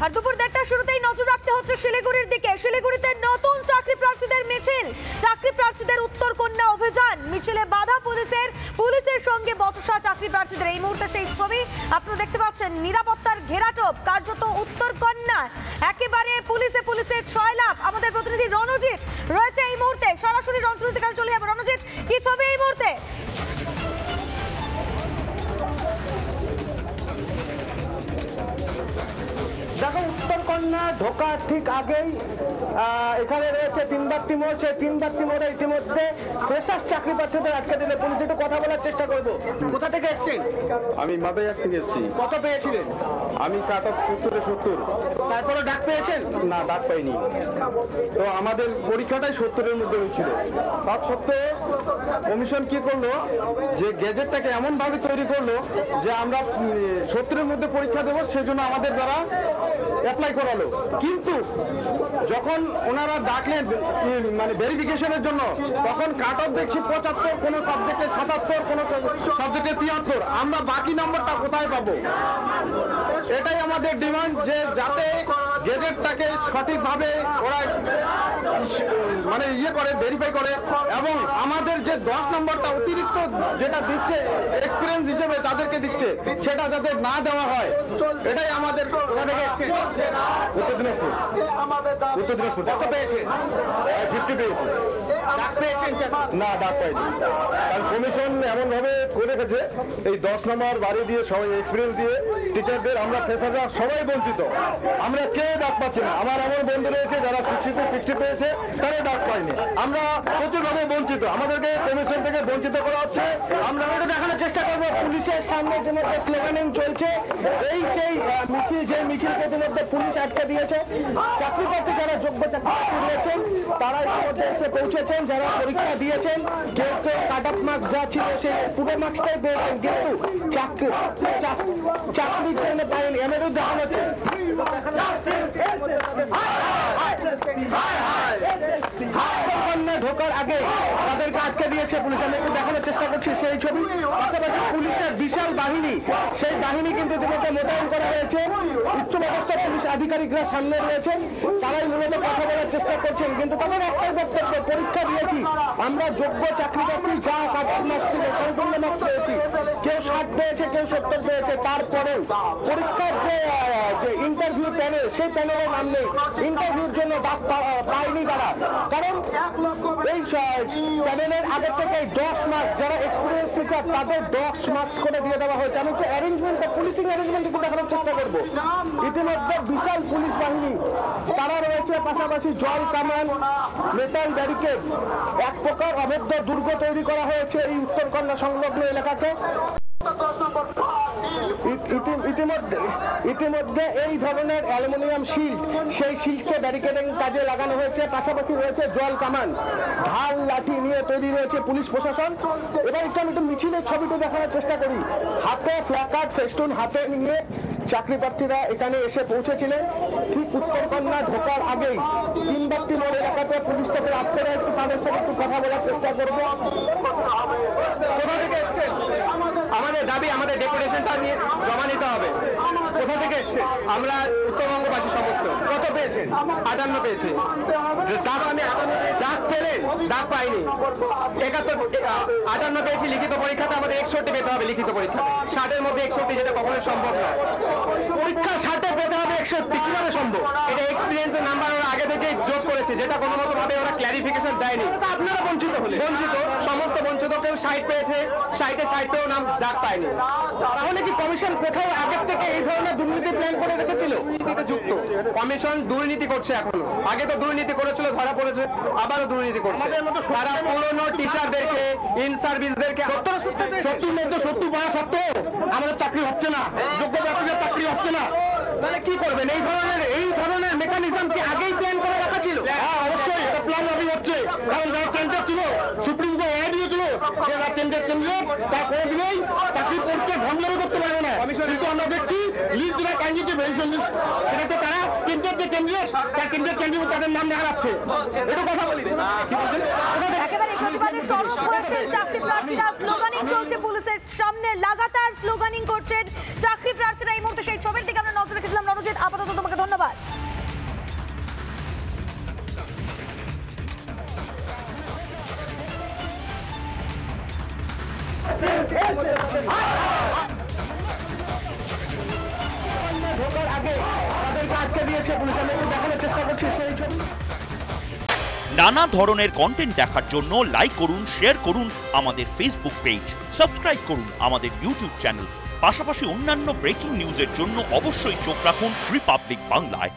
আর দুপুর 1:30টার শুরুতেই নজর রাখতে হচ্ছে শিলিগুড়ির দিকে। শিলিগুড়িতে নতুন চাকরি প্রার্থীদের মিছিল, চাকরি প্রার্থীদের উত্তর কন্যা অভিযান। মিছিলে বাধা পুলিশের সঙ্গে বচসা চাকরি প্রার্থীদের। এই মুহূর্তে সেই ছবি আপনারা দেখতে পাচ্ছেন। নিরাপত্তার ঘেরাটোপ, কার্যত উত্তর কন্যা, একেবারে পুলিশে ছয়লাভ। আমাদের প্রতিনিধি রণজিৎ রয়েছে এই মুহূর্তে, সরাসরি রণজিৎ কাছে চলে যাবে। রণজিৎ, কি ছবি এই মুহূর্তে? দেখো, উত্তরকন্যা ঢোকার ঠিক আগেই এখানে রয়েছে তিনবাত্তি মোড়। সেই তিনবাত্তি মোড়ে ইতিমধ্যে ফ্রেশার্স চাকরি প্রার্থীদের আটকে দিলে পুলিশ। একটু কথা বলার চেষ্টা করবো। কোথা থেকে এসছেন? আমি মাদাইয়ার থেকে এসেছি। কত পেয়েছিলেন? আমি কাট অফ 70-70। তারপরে ডাক পেয়েছেন? না, ডাক পাইনি। তো আমাদের পরীক্ষাটাই 70-এর মধ্যে হয়েছিল। তার সত্ত্বেও কমিশন কি করলো, যে গেজেটটাকে এমন ভাবে তৈরি করলো যে আমরা 70-এর মধ্যে পরীক্ষা দেবো, সেজন্য আমাদের দ্বারা অ্যাপ্লাই করালো। কিন্তু যখন ওনারা ডাকলেন মানে ভেরিফিকেশনের জন্য, তখন কাট অফ দেখছি 75, কোনো সাবজেক্টে 77, কোনো সাবজেক্টে 73। আমরা বাকি নাম্বারটা কোথায় পাবো? এটাই আমাদের ডিমান্ড, যে যাতে গেজেটটাকে সঠিকভাবে ওরা মানে করে ভেরিফাই করে, এবং আমাদের যে 10 নম্বরটা অতিরিক্ত যেটা দিচ্ছে এক্সপিরিয়েন্স হিসেবে তাদেরকে দিচ্ছে, সেটা যাতে না দেওয়া হয়। এটাই আমাদের। উত্তর দিনাজপুর। কত পেয়েছেন? 50 পেয়েছি। ডাক পেয়েছেন? না, ডাক পাইনি। কারণ কমিশন এমন ভাবে করে রেখেছে, এই 10 নম্বর বাড়ি দিয়ে সবাই এক্সপিরিয়েন্স দিয়ে টিচারদের, আমরা ফ্রেশাররা সবাই বঞ্চিত। আমরা কেউ ডাক পাচ্ছি না। আমার এমন বন্ধু রয়েছে যারা 60 পেয়েছে, তারা ডাক পায়নি। আমরা প্রচুরভাবে বঞ্চিত, আমাদেরকে কমিশন থেকে বঞ্চিত করা হচ্ছে। আমরা এটা দেখানোর চেষ্টা করবো। পুলিশের সামনে ইতিমধ্যে স্লোগানিং চলছে। এই সেই মিছিল, যে মিছিলকে ইতিমধ্যে পুলিশ আটকে দিয়েছে। চাকরি প্রার্থী যারা যোগ্য চাকরি প্রার্থী রয়েছেন, তারা ইতিমধ্যে এসে পৌঁছেছেন। যারা পরীক্ষা দিয়েছেন, কেউ কাট অফ মার্কস যা ছিল সেই পুরো মার্কসটাই পেয়েছেন, কিন্তু চাকরির জন্য পায়নি। এমএরও দেখানো হচ্ছে। ঢোকার আগে তাদেরকে আটকে দিয়েছে পুলিশ। আমি একটু দেখানোর চেষ্টা করছি সেই ছবি। পাশাপাশি পুলিশের বিশাল বাহিনী, সেই বাহিনী কিন্তু ইতিমধ্যে মোতায়েন করা হয়েছে। উচ্চপদস্থ পুলিশ আধিকারিকরা সামনে রয়েছেন, তারাই মূলত কথা বলার চেষ্টা করছেন। কিন্তু তাদের একটাই বক্তব্য, পরীক্ষা দিয়েছি আমরা, যোগ্য চাকরি প্রার্থী যা কাট অফ মার্কস ছিল সম্পূর্ণ মার্কস পেয়েছি। কেউ 60 পেয়েছে, কেউ 70 পেয়েছে। তারপরেও পরীক্ষার যে ইন্টারভিউ প্যানেল, সেই প্যানেলের নাম নেই। ইন্টারভিউর জন্য ডাক পায়নি তারা, কারণ এই প্যানেলের আগে থেকে 10 মার্কস, যারা এক্সপিরিয়েন্স টিচার তাদের 10 মার্কস করে দিয়ে দেওয়া হয়েছে। আমি একটু অ্যারেঞ্জমেন্ট, পুলিশিং অ্যারেঞ্জমেন্ট একটু দেখানোর চেষ্টা করবো। ইতিমধ্যে বিশাল পুলিশ বাহিনী তারা রয়েছে, পাশাপাশি জল কামান, মেটাল ব্যারিকেড, এক প্রকার অবৈধ দুর্গ তৈরি করা হয়েছে এই উত্তরকন্যা সংলগ্ন এলাকাকে। ইতিমধ্যে এই ধরনের অ্যালুমিনিয়াম শিল্ড, সেই শিল্ডকে ব্যারিকেডিং কাজে লাগানো হয়েছে। পাশাপাশি রয়েছে জল কামান, ঢাল লাঠি নিয়ে তৈরি রয়েছে পুলিশ প্রশাসন। এবার একটু আমি মিছিলের ছবিটা দেখানোর চেষ্টা করি। হাতে প্ল্যাকার্ড, ফেস্টুন হাতে নিয়ে চাকরি প্রার্থীরা এখানে এসে পৌঁছেছিলেন। ঠিক উত্তরকন্যা ঢোকার আগেই তিনবাত্তি মোড় এলাকাতে পুলিশ থেকে আটকে রয়েছে। তাদের সাথে একটু কথা বলার চেষ্টা করবো। কোথা থেকে এসছেন? আমাদের দাবি, আমাদের ডেপুটেশনটা নিয়ে জমা নিতে হবে। কোথা থেকে এসছেন? আমরা উত্তরবঙ্গবাসী সমস্ত। কত পেয়েছেন? 58 পেয়েছি। ডাক পেলেন, ডাক পাইনি। 58 পেয়েছি। লিখিত পরীক্ষাতে আমাদের 61 পেতে হবে। লিখিত পরীক্ষা 60-এর মধ্যে 61, যেটা কখনো সম্ভব নয়। পরীক্ষা 60-এ পেতে হবে 61, কিভাবে সম্ভব? এটা এক্সপিরিয়েন্সের নাম্বার ওরা আগে থেকে যোগ করেছে, যেটা কোনো মতো ভাবে ওরা ক্ল্যারিফিকেশন দেয়নি। আপনারা বঞ্চিত হলে? বঞ্চিত, সমস্ত বঞ্চিত। কেউ 60 পেয়েছে, 60 পেয়েও নাম ডাক পায়নি। তাহলে কি কমিশন কোথাও আগের থেকে এই ধরনের দুর্নীতি প্ল্যান করে রেখেছিল? যুক্ত কমিশন দুর্নীতি করছে এখনো। আগে তো দুর্নীতি করেছিল, ধরা পড়েছে, আবারও দুর্নীতি করছে। তারা পুরনো টিচারদেরকে, ইন সার্ভিসদেরকে 70-র মধ্যে 70 পাওয়া সত্ত্বেও আমাদের চাকরি হচ্ছে না, যোগ্য প্রার্থীদের চাকরি হচ্ছে না। তাহলে কি করবেন? এই ধরনের মেকানিজম কি আগেই প্ল্যান করে রাখা ছিল? হ্যাঁ, অবশ্যই এটা প্ল্যান ভাবেই হচ্ছে। কারণ যারা টেন্ডার ছিল, সুপ্রিম কোর্ট এ দিয়েছিল যে যারা টেন্ডার তা করে দিলেই চাকরি পরীক্ষা ভঙ্গও করতে পারবে না। কিন্তু আমরা দেখছি লিস্ট যেটা ক্যান্ডিডেট ভেরিফিকেশন লিস্ট, সেটাতে তারা কেন্দ্রের যে ক্যান্ডিডেট, তার কেন্দ্রের ক্যান্ডিডেট তাদের নাম দেখা যাচ্ছে। এটা কথা বলি, কি বলছেন? একেবারে প্রতিবাদে সরব হয়েছেন চাকরি প্রার্থীরা। স্লোগানিং চলছে পুলিশের সামনে, লাগাতার স্লোগানিং করছেন চাকরি প্রার্থীরা। এই মুহূর্তে সেই ছবির দিকে আমরা নজর রেখেছিলাম। রণজিৎ, আপাতত তোমাকে ধন্যবাদ। দিয়েছে পুলিশ, আমি একটু দেখানোর চেষ্টা করছি সেই ছবি। নানা ধরনের কন্টেন্ট দেখার জন্য লাইক করুন, শেয়ার করুন আমাদের ফেসবুক পেজ, সাবস্ক্রাইব করুন আমাদের ইউটিউব চ্যানেল। পাশাপাশি অন্যান্য ব্রেকিং নিউজের জন্য অবশ্যই চোখ রাখুন রিপাবলিক বাংলায়।